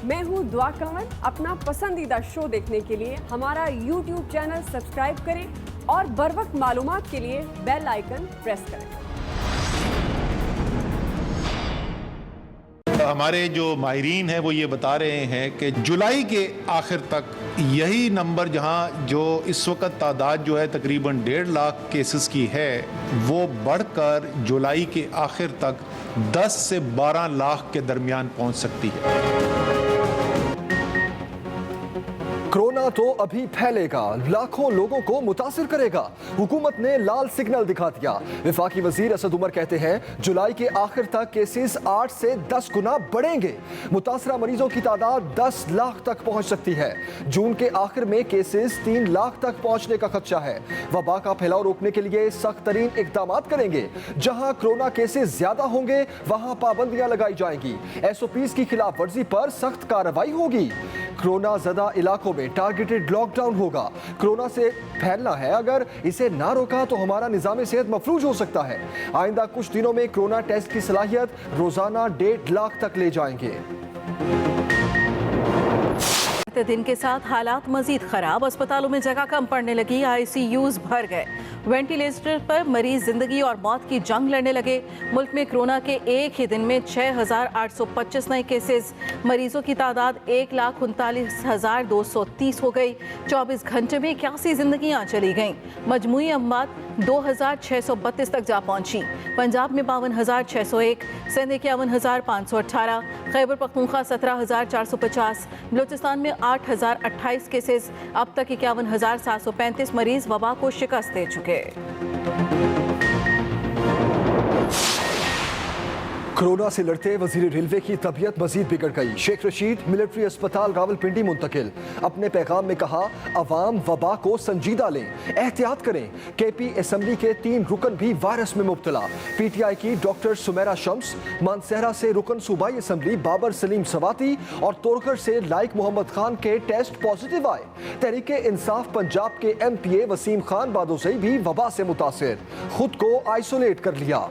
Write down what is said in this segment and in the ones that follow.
मैं हूँ दुआ कंवर। अपना पसंदीदा शो देखने के लिए हमारा YouTube चैनल सब्सक्राइब करें और बर वक्त मालूमात के लिए बेल आइकन प्रेस करें। हमारे जो माहिरीन हैं वो ये बता रहे हैं कि जुलाई के आखिर तक यही नंबर जहां जो इस वक्त तादाद जो है तकरीबन 1.5 लाख केसेस की है वो बढ़कर जुलाई के आखिर तक 10 से 12 लाख के दरमियान पहुंच सकती है। कोरोना तो अभी फैलेगा, लाखों लोगों को मुतासिर करेगा। हुकूमत ने लाल सिग्नल दिखा दिया। वफाकी वजीर असद उमर कहते हैं जुलाई के आखिर तक केसेस 8 से 10 गुना बढ़ेंगे। मुतासरा मरीजों की तादाद 10 लाख तक पहुंच सकती है। जून के आखिर में केसेस 3 लाख तक पहुंचने का खदशा है। वबा का फैलाव रोकने के लिए सख्त तरीन इकदाम करेंगे। जहां कोरोना केसेस ज्यादा होंगे वहां पाबंदियां लगाई जाएंगी। SOPs की खिलाफ वर्जी पर सख्त कार्रवाई होगी। कोरोना ज़दा इलाकों में टारगेटेड लॉकडाउन होगा। कोरोना से फैलना है, अगर इसे ना रोका तो हमारा निज़ाम सेहत मफलूज हो सकता है। आइंदा कुछ दिनों में कोरोना टेस्ट की सलाहियत रोजाना 1.5 लाख तक ले जाएंगे। दिन के साथ हालात मजीद खराब, अस्पतालों में जगह कम पड़ने लगी, ICUs भर गए, वेंटिलेटर पर मरीज जिंदगी और मौत की जंग लड़ने लगे। मुल्क में कोरोना के एक ही दिन में 6,825 नए केसेस, मरीजों की तादाद 1,39,230 हो गई। 24 घंटे में 81 जिंदगियां चली गईं। मजमूई अमवात 2,632 तक जा पहुंची। पंजाब में 52,601, सिंध 51,518, खैबर पख्तूनख्वा 17,450, बलूचिस्तान में 8,028 केसेस। अब तक 51,735 मरीज वबा को शिकस्त दे चुके। कोरोना से लड़ते वजीर रेलवे की तबीयत मजीद बिगड़ गई। शेख रशीद मिलिट्री अस्पताल रावलपिंडी मुंतकिल। अपने पैगाम में कहा अवाम वबा को संजीदा लें, एहतियात करें। KP असम्बली के 3 रुकन भी वायरस में मुब्तला। PTI की डॉक्टर सुमेरा शम्स, मानसहरा से रुकन सूबाई असम्बली बाबर सलीम सवाती और तोरकर से लाइक मोहम्मद खान के टेस्ट पॉजिटिव आए। तहरीके इंसाफ पंजाब के MPA वसीम खान बादोसई भी वबा से मुतासिर, खुद को आइसोलेट कर लिया।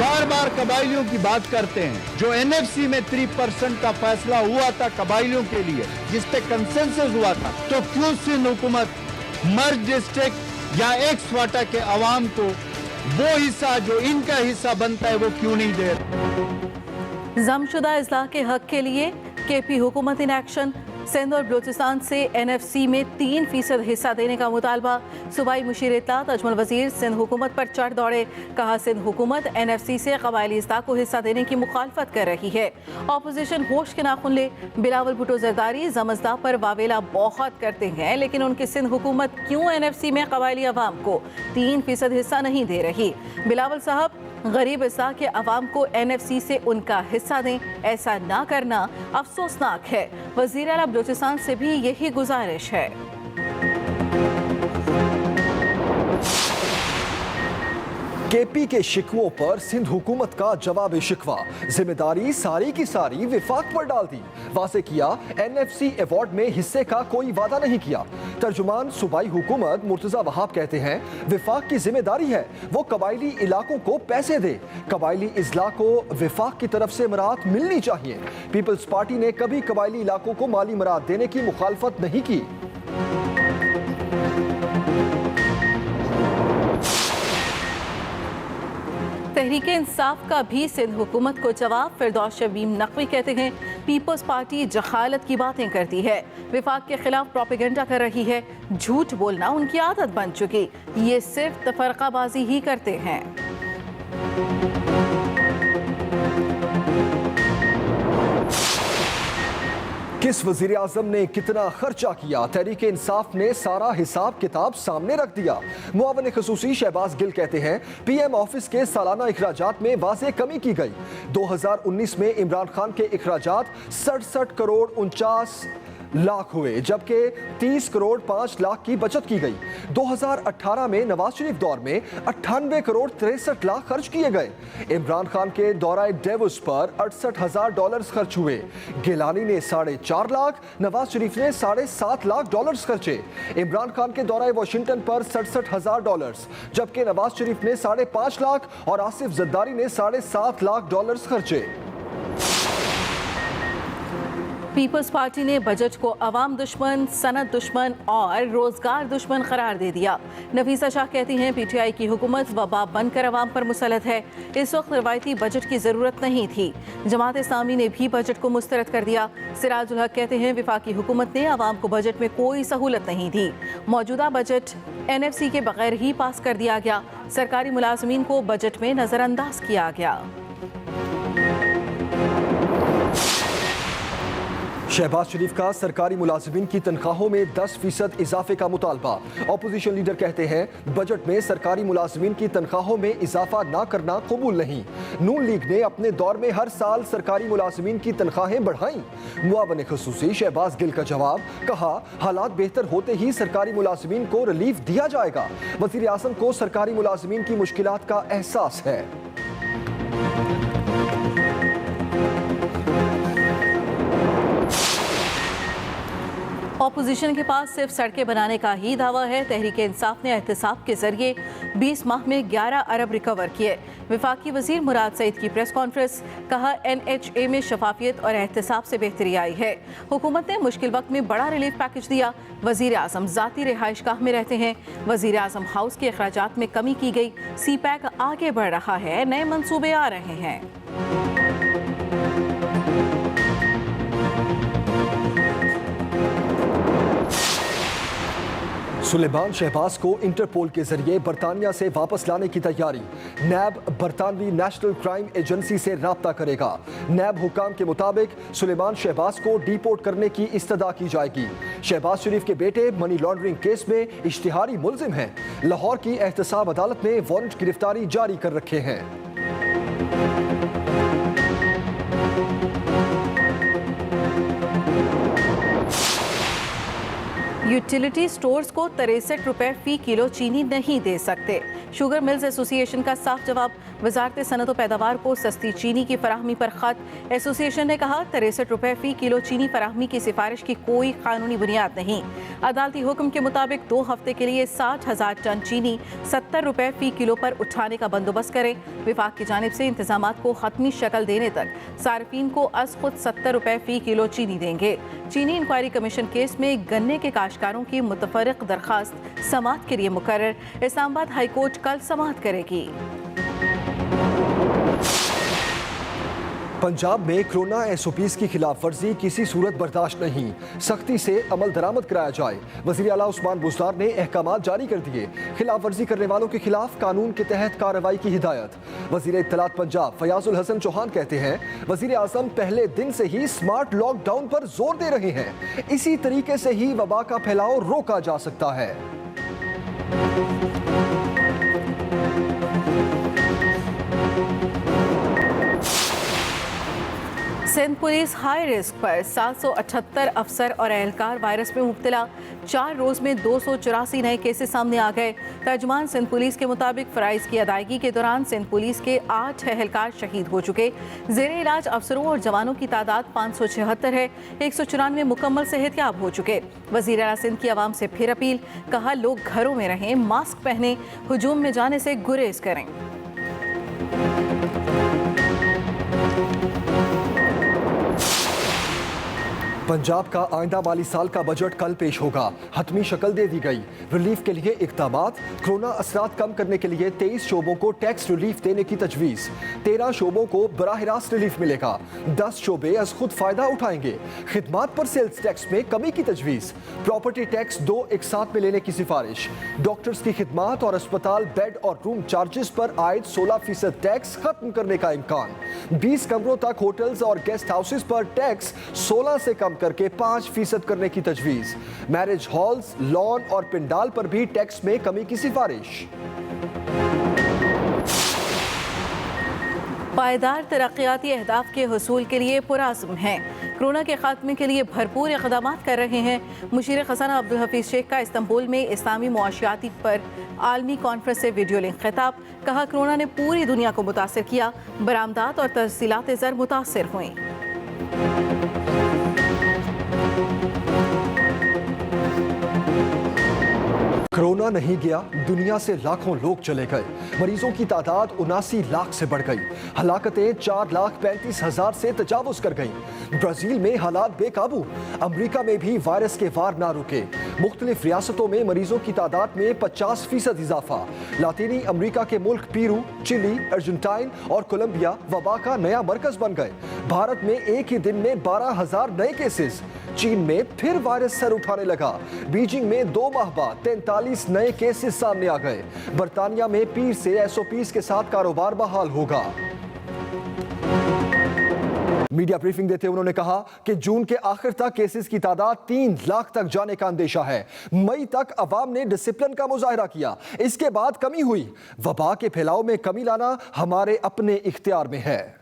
बार बार कबायलियों की बात करते हैं। जो NFC में 3% का फैसला हुआ था कबायलियों के लिए, जिस पे कंसेंसस हुआ था, तो क्यों सिंध हुकूमत मर्ज डिस्ट्रिक्ट या एक्स-वाटा के अवाम को वो हिस्सा जो इनका हिस्सा बनता है वो क्यों नहीं दे रहे? जमशुदा इस्लाह के हक के लिए KP हुकूमत इन एक्शन। सिंध और बलूचिस्तान से NFC में 3% हिस्सा देने का मुतालबा। सूबाई मुशीर इत्तलात अजमल वजीर सिंध हुकूमत पर चढ़ दौड़े। कहा सिंध हुकूमत NFC से कबायली इस्लाह को हिस्सा देने की मुखालफत कर रही है। ऑपोजिशन होश के नाखुन ले। बिलावल भुट्टो जरदारी जमजदा पर वावेला बहुत करते हैं, लेकिन उनकी सिंध हुकूमत क्यों NFC में कबायली अवाम को 3% हिस्सा नहीं दे रही? बिलावल साहब, गरीब इस्लाह के अवाम को NFC से उनका हिस्सा दें, ऐसा ना करना अफसोसनाक है। वज़ीर आला बलूचिस्तान से भी यही गुजारिश है। KP के शिकवों पर सिंध हुकूमत का जवाब शिकवा। जिम्मेदारी सारी की सारी विफाक पर डाल दी। वाज़े किया NFC अवार्ड में हिस्से का कोई वादा नहीं किया। तर्जुमान सूबाई हुकूमत मुर्तजा वहाब कहते हैं विफाक की जिम्मेदारी है वो कबायली इलाकों को पैसे दे। कबायली इजला को विफाक की तरफ से मराद मिलनी चाहिए। पीपल्स पार्टी ने कभी कबायली इलाकों को माली मराद देने की मुखालफत नहीं की। तहरीके इंसाफ का भी सिंध हुकूमत को जवाब। फिरदौस शबीम नकवी कहते हैं पीपल्स पार्टी जहालत की बातें करती है, विफाक के खिलाफ प्रोपेगेंडा कर रही है। झूठ बोलना उनकी आदत बन चुकी, ये सिर्फ तफरकाबाजी ही करते हैं। किस वजीर आजम ने कितना खर्चा किया? तहरीक इंसाफ ने सारा हिसाब किताब सामने रख दिया। मुआवन खसूसी शहबाज गिल कहते हैं PM ऑफिस के सालाना इखराजात में वाज़े कमी की गई। 2019 में इमरान खान के इखराजात 67 करोड़ 49 लाख हुए, जबकि 30 करोड़ 5 लाख की बचत की गई। 2018 में नवाज शरीफ दौर में 98 करोड़ 63 लाख खर्च किए गए। इमरान खान के दौराए डेवोस पर $68,000 खर्च हुए। गिलानी ने 4.5 लाख, नवाज शरीफ ने $7.5 लाख खर्चे। इमरान खान के दौराए वाशिंगटन पर $67,000, जबकि नवाज शरीफ ने 5.5 लाख और आसिफ जरदारी ने $7.5 लाख खर्चे। पीपल्स पार्टी ने बजट को अवाम दुश्मन, सनत दुश्मन और रोजगार दुश्मन करार दे दिया। नफीसा शाह कहती हैं पीटीआई की हुकूमत वबा बनकर अवाम पर मुसलत है। इस वक्त रवायती बजट की जरूरत नहीं थी। जमात इस्लामी ने भी बजट को मुस्तरद कर दिया। सिराजुल हक कहते हैं वफाकी हुकूमत ने अवाम को बजट में कोई सहूलत नहीं दी। मौजूदा बजट NFC के बगैर ही पास कर दिया गया। सरकारी मुलाजमीन को बजट में नजरअंदाज किया गया। शहबाज शरीफ का सरकारी मुलाजिमीन की तनख्वाहों में 10% इजाफे का मुतालबा। अपोजिशन लीडर कहते हैं बजट में सरकारी मुलाजिमीन की तनख्वाहों में इजाफा ना करना कबूल नहीं। नून लीग ने अपने दौर में हर साल सरकारी मुलाजिमीन की तनख्वाहें बढ़ाईं। मुआवन खुसूसी शहबाज गिल का जवाब, कहा हालात बेहतर होते ही सरकारी मुलाजिमीन को रिलीफ दिया जाएगा। वज़ीर आज़म को सरकारी मुलाजिमीन की मुश्किलात का एहसास है। ऑपोजिशन के पास सिर्फ सड़कें बनाने का ही दावा है। तहरीक इंसाफ ने एहतसाब के जरिए 20 माह में 11 अरब रिकवर किए। वफाकी वजीर मुराद सईद की प्रेस कॉन्फ्रेंस, कहा NHA में शफाफियत और एहतसाब से बेहतरी आई है। हुकूमत ने मुश्किल वक्त में बड़ा रिलीफ पैकेज दिया। वजीर आज़म ज़ाती रिहाइश गाह में रहते हैं। वजीर आज़म हाउस के अखराजात में कमी की गई। CPAC आगे बढ़ रहा है, नए मंसूबे आ रहे हैं। सुलेमान शहबाज को इंटरपोल के जरिए बरतानिया से वापस लाने की तैयारी। नैब बरतानवी नेशनल क्राइम एजेंसी से राब्ता करेगा। नैब हुकाम के मुताबिक सुलेमान शहबाज को डिपोर्ट करने की इस्तदा की जाएगी। शहबाज शरीफ के बेटे मनी लॉन्ड्रिंग केस में इश्तिहारी मुलजिम हैं। लाहौर की एहतसाब अदालत ने वारंट गिरफ्तारी जारी कर रखे हैं। यूटिलिटी स्टोर्स को 63 रुपए फी किलो चीनी नहीं दे सकते। शुगर मिल्स एसोसिएशन का साफ जवाब। वजारत सनत व पैदावार को सस्ती चीनी की फराहमी पर खत। एसोसिएशन ने कहा 63 रुपए फी किलो चीनी फराहमी की सिफारिश की कोई कानूनी बुनियाद नहीं। अदालती हुक्म के मुताबिक 2 हफ्ते के लिए 60,000 टन चीनी 70 रुपए फी किलो पर उठाने का बंदोबस्त करें। विभाग की जानिब से इंतजामात को हतमी शक्ल देने तक सार्फिन को अज खुद 70 रुपए फी किलो चीनी देंगे। चीनी इंक्वायरी कमीशन केस में गन्ने के काश्तकारों की मुतफर्रिक दरखास्त समाअत के लिए मुकर्रर। इस्लामाबाद हाई कोर्ट कल समाअत करेगी। पंजाब में कोरोना SOPs की खिलाफ वर्जी किसी सूरत बर्दाश्त नहीं। सख्ती से अमल दरामद कराया जाए। वज़ीर आला उस्मान बुज़दार ने अहकामात जारी कर दिए। खिलाफ वर्जी करने वालों के खिलाफ कानून के तहत कार्रवाई की हिदायत। वज़ीर इत्तलात पंजाब फयाजुल हसन चौहान कहते हैं वज़ीर आज़म पहले दिन से ही स्मार्ट लॉकडाउन पर जोर दे रहे हैं। इसी तरीके से ही वबा का फैलाव रोका जा सकता है। सिंध पुलिस हाई रिस्क पर 778 अफसर और एहलकार वायरस में मुब्तला। 4 रोज में 284 नए केसेस सामने आ गए। तर्जुमान सिंध पुलिस के मुताबिक फ़राइज़ की अदायगी के दौरान सिंध पुलिस के 8 एहलकार शहीद हो चुके। ज़ेरे इलाज अफसरों और जवानों की तादाद 576 है। 194 मुकम्मल सेहतयाब हो चुके। वज़ीर आला सिंध की आवाम से फिर अपील, कहा लोग घरों में रहें, मास्क पहनें, हुजूम में जाने से गुरेज करें। पंजाब का आइंदा माली साल का बजट कल पेश होगा। हतमी शक्ल दे दी गई। रिलीफ के लिए इक़दामात। कोरोना असरात कम करने के लिए 23 शोबों को टैक्स रिलीफ देने की तजवीज़। 13 शोबों को बराह रास्त रिलीफ मिलेगा। 10 शोबे अज खुद फ़ायदा उठाएंगे। खिदमात पर सेल्स टैक्स में कमी की तजवीज़। प्रॉपर्टी टैक्स 2 एक साथ में लेने की सिफारिश। डॉक्टर्स की खिदमात और अस्पताल बेड और रूम चार्जेस पर आयद 16% टैक्स खत्म करने का इम्कान। 20 कमरों तक होटल्स और गेस्ट हाउसेस पर टैक्स 16 से कम करके 5% करने की तजवीज। मैरिज हॉल्स, लॉन और पिंडाल पर भी टैक्स में कमी की सिफारिश। पायदार तरक्याती अहदाफ के हुसूल के लिए पुरअज़्म हैं। कोरोना के खात्मे के लिए भरपूर इक़दाम कर रहे हैं। मुशीर ख़ज़ाना अब्दुल हफीज़ शेख का इस्तांबुल में इस्लामी मुआशियाती पर आलमी कॉन्फ्रेंस से वीडियो लिंक खिताब। कहा, कोरोना ने पूरी दुनिया को मुतासर किया, बरामदात और तरसीलात ज़र मुतासर हुई। कोरोना नहीं गया, दुनिया से लाखों लोग चले गए। मरीजों की तादाद 79 लाख से बढ़ गई। हलाकतें 4,35,000 से तजावुज कर गईं। ब्राजील में हालात बेकाबू। अमेरिका में भी वायरस के वार ना रुके। मुख्तलिफ रियासतों में मरीजों की तादाद में 50% इजाफा। लातीनी अमेरिका के मुल्क पेरू, चिली, अर्जेंटाइन और कोलंबिया वबा का नया मरकज बन गए। भारत में एक ही दिन में 12,000 नए केसेस। चीन में फिर वायरस सर उठाने लगा। बीजिंग में 2 माह बाद 43 नए केसेस सामने आ गए। बर्तानिया में पीर से एसओपीज के साथ कारोबार बहाल होगा। मीडिया ब्रीफिंग देते हुए उन्होंने कहा कि जून के आखिर तक केसेस की तादाद 3 लाख तक जाने का अंदेशा है। मई तक अवाम ने डिसिप्लिन का मुजाहिरा किया, इसके बाद कमी हुई। वबा के फैलाव में कमी लाना हमारे अपने इख्तियार में है।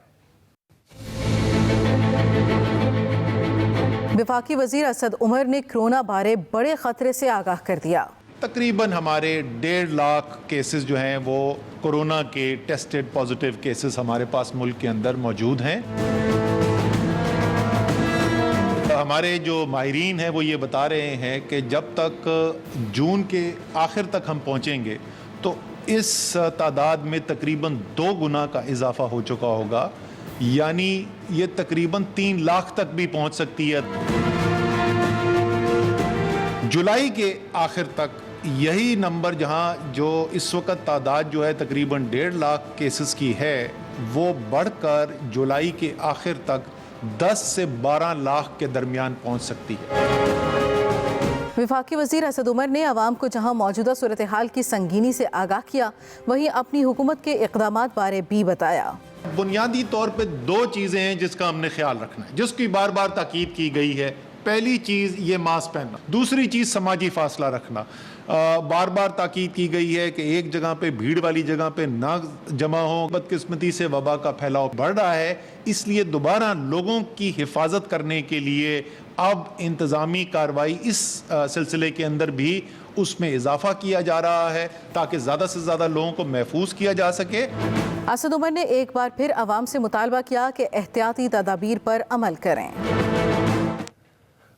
वफाकी वजीर असद उमर ने कोरोना बारे बड़े खतरे से आगाह कर दिया। तकरीबन हमारे 1.5 लाख केसेस जो हैं वो कोरोना के टेस्टेड पॉजिटिव केसेस हमारे पास मुल्क के अंदर मौजूद हैं। हमारे जो माहिरीन हैं वो ये बता रहे हैं कि जब तक जून के आखिर तक हम पहुँचेंगे तो इस तादाद में तकरीबन 2 गुना का इजाफा हो चुका होगा, यानी ये तकरीबन 3 लाख तक भी पहुंच सकती है। जुलाई के आखिर तक यही नंबर जहां जो इस वक्त तादाद जो है तकरीबन 1.5 लाख केसेस की है, वो बढ़कर जुलाई के आखिर तक 10 से 12 लाख के दरमियान पहुंच सकती है। वफाकी वजीर असद उमर ने अवाम को जहां मौजूदा सूरत हाल की संगीनी से आगाह किया, वहीं अपनी हुकूमत के इक़दामात बारे भी बताया। बुनियादी तौर पे 2 चीज़ें हैं जिसका हमने ख्याल रखना है, जिसकी बार बार ताकीद की गई है। पहली चीज़ ये मास्क पहनना, दूसरी चीज़ समाजी फासला रखना। बार बार ताकीद की गई है कि एक जगह पे भीड़ वाली जगह पे ना जमा हो। बदकिस्मती से वबा का फैलाव बढ़ रहा है, इसलिए दोबारा लोगों की हिफाजत करने के लिए अब इंतज़ामी कार्रवाई इस सिलसिले के अंदर भी उसमें इजाफा किया जा रहा है ताकि ज़्यादा से ज़्यादा लोगों को महफूज किया जा सके। असद उमर ने एक बार फिर अवाम से मुतालबा किया कि एहतियाती तदाबीर पर अमल करें।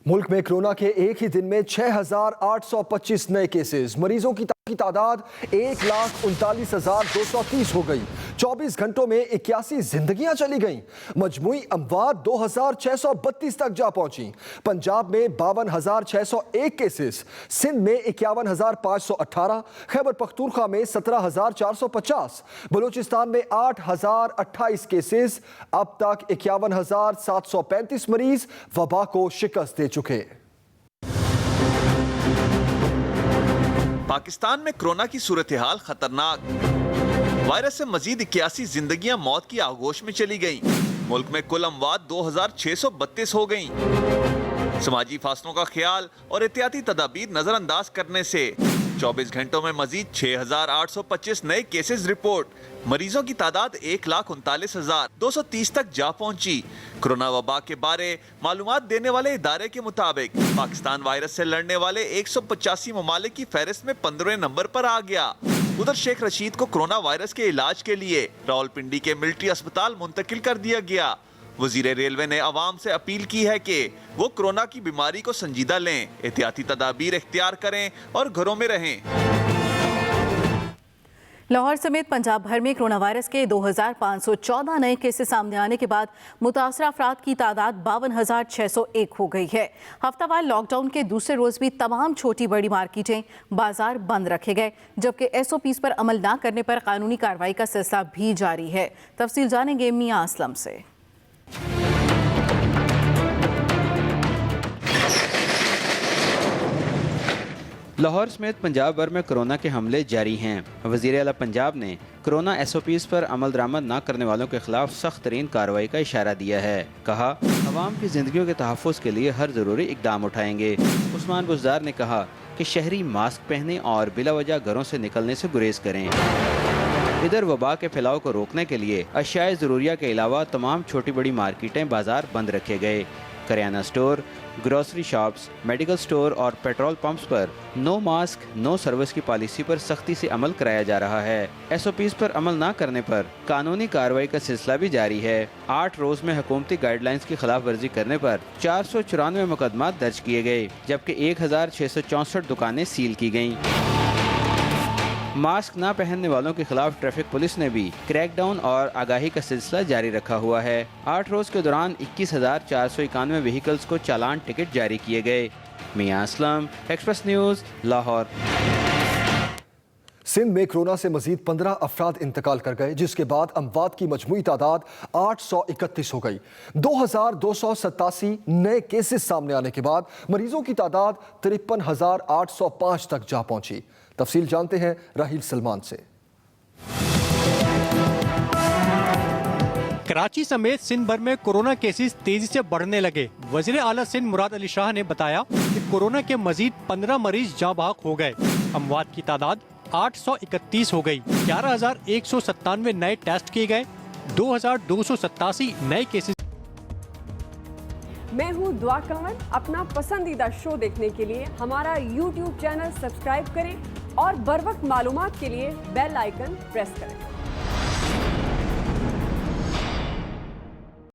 मुल्क में कोरोना के एक ही दिन में 6,825 नए केसेस। मरीजों की तादाद 1,39,230 हो गई। 24 घंटों में 81 जिंदगियां चली गईं। मजमूई अमवात 2,632 तक जा पहुंची। पंजाब में 52,601 केसेस, सिंध में 51,518, खैबर पख्तूनख्वा में 17,450, बलूचिस्तान में 8,028 केसेस। अब तक 51,735 मरीज वबा को शिकस्त दे चुके। पाकिस्तान में कोरोना की सूरत हाल खतरनाक। वायरस से मजीद 81 जिंदगियां मौत की आगोश में चली गईं। मुल्क में कुल अमवात 2,632 हो गईं। समाजी फासलों का ख्याल और एहतियाती तदाबीर नजरअंदाज करने से 24 घंटों में मजीद 6,825 नए केसेस रिपोर्ट। मरीजों की तादाद 1,39,230 तक जा पहुंची। कोरोना वबा के बारे मालूमात देने वाले इदारे के मुताबिक पाकिस्तान वायरस से लड़ने वाले 185 ममालिक की फहरिस्त में 15वें नंबर पर आ गया। उधर शेख रशीद को कोरोना वायरस के इलाज के लिए रावलपिंडी के मिलिट्री अस्पताल मुंतकिल कर दिया गया। वजीर रेलवे ने अवाम से अपील की है कि वो कोरोना की बीमारी को संजीदा लें, एहतियाती तदाबीर इख्तियार करें और घरों में रहें। लाहौर समेत पंजाब भर में कोरोना वायरस के 2,514 नए केसेस सामने आने के बाद मुतासर अफराद की तादाद 52,601 हो गई है। हफ्तावार लॉकडाउन के दूसरे रोज भी तमाम छोटी बड़ी मार्केटें, बाजार बंद रखे गए, जबकि SOPs पर अमल न करने पर कानूनी कार्रवाई का सिलसिला भी जारी है। तफसील जानेंगे मियां असलम से। लाहौर समेत पंजाब भर में कोरोना के हमले जारी हैं। वज़ीर आला पंजाब ने कोरोना SOPs पर अमल दरामद न करने वालों के खिलाफ सख्त तरीन कार्रवाई का इशारा दिया है। कहा, अवाम की ज़िंदगियों के तहफ़्फ़ुज़ के लिए हर ज़रूरी इक़दाम उठाएंगे। उस्मान बुज़दार ने कहा कि शहरी मास्क पहने और बिला वजह घरों से निकलने से गुरेज करें। इधर वबा के फैलाव को रोकने के लिए अशियाए ज़रूरिया के अलावा तमाम छोटी बड़ी मार्केटें, बाजार बंद रखे गए। Kirana store, grocery shops, medical store और पेट्रोल पंप्स पर नो मास्क नो सर्विस की पॉलिसी पर सख्ती से अमल कराया जा रहा है। SOPs पर अमल न करने पर कानूनी कार्रवाई का सिलसिला भी जारी है। 8 रोज में हुकूमती गाइडलाइंस की खिलाफ वर्जी करने पर 494 मुकदमा दर्ज किए गए, जबकि 1664 दुकानें सील की गयी। मास्क न पहनने वालों के खिलाफ ट्रैफिक पुलिस ने भी क्रैकडाउन और आगाही का सिलसिला जारी रखा हुआ है। 8 रोज के दौरान 21,491 व्हीकल्स को चालान टिकट जारी किए गए। मियां असलम, एक्सप्रेस न्यूज़, लाहौर। सिंध में कोरोना से मजीद 15 अफराद इंतकाल कर गए, जिसके बाद अमवात की मजमूई तादाद 831 हो गई। 2,287 नए केसेस सामने आने के बाद मरीजों की तादाद 53,805 तक जा पहुंची। तफसील जानते हैं राहील सलमान से। कराची समेत सिंध भर में कोरोना केसेस तेजी से बढ़ने लगे। वजीर आला सिंध मुराद अली शाह ने बताया कि कोरोना के मजीद 15 मरीज जाँ बहक हो गए। अमवात की तादाद 831 हो गई। 11,197 नए टेस्ट किए गए। 2,287 नए केसेस। मैं हूं दुआ कंवर। अपना पसंदीदा शो देखने के लिए हमारा YouTube चैनल सब्सक्राइब करें और बर वक्त मालूमात के लिए बेल आइकन प्रेस करें।